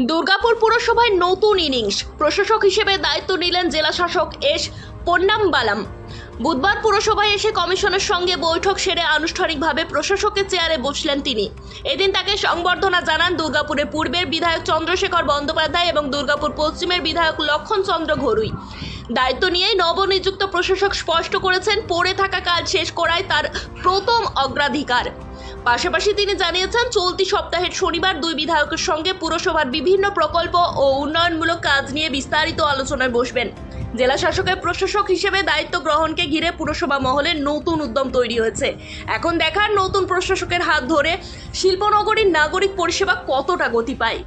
দুর্গাপুর পুরসভায় নতুন ইনিংস। প্রশাসক হিসেবে দায়িত্ব নিলেন জেলা শাসক এস পন্নাম্বালাম। বুধবার পুরসভায় এসে কমিশনের সঙ্গে বৈঠক সেরে আনুষ্ঠানিকভাবে প্রশাসকের চেয়ারে বসলেন তিনি। এদিন তাকে সংবর্ধনা জানান দুর্গাপুরের পূর্বের বিধায়ক চন্দ্রশেখর বন্দ্যোপাধ্যায় এবং দুর্গাপুর পশ্চিমের বিধায়ক লক্ষণ চন্দ্র ঘরুই। দায়িত্ব নিয়েই নবনিযুক্ত প্রশাসক স্পষ্ট করেছেন, পড়ে থাকা কাজ শেষ করাই তার প্রথম অগ্রাধিকার। পাশাপাশি তিনি জানিয়েছেন, চলতি সপ্তাহের শনিবার দুই বিধায়কের সঙ্গে পুরসভার বিভিন্ন প্রকল্প ও উন্নয়নমূলক কাজ নিয়ে বিস্তারিত আলোচনায় বসবেন। জেলা শাসকের প্রশাসক হিসেবে দায়িত্ব গ্রহণকে ঘিরে পুরসভা মহলে নতুন উদ্যম তৈরি হয়েছে। এখন দেখার নতুন প্রশাসকের হাত ধরে শিল্পনগরীর নাগরিক পরিষেবা কতটা গতি পায়।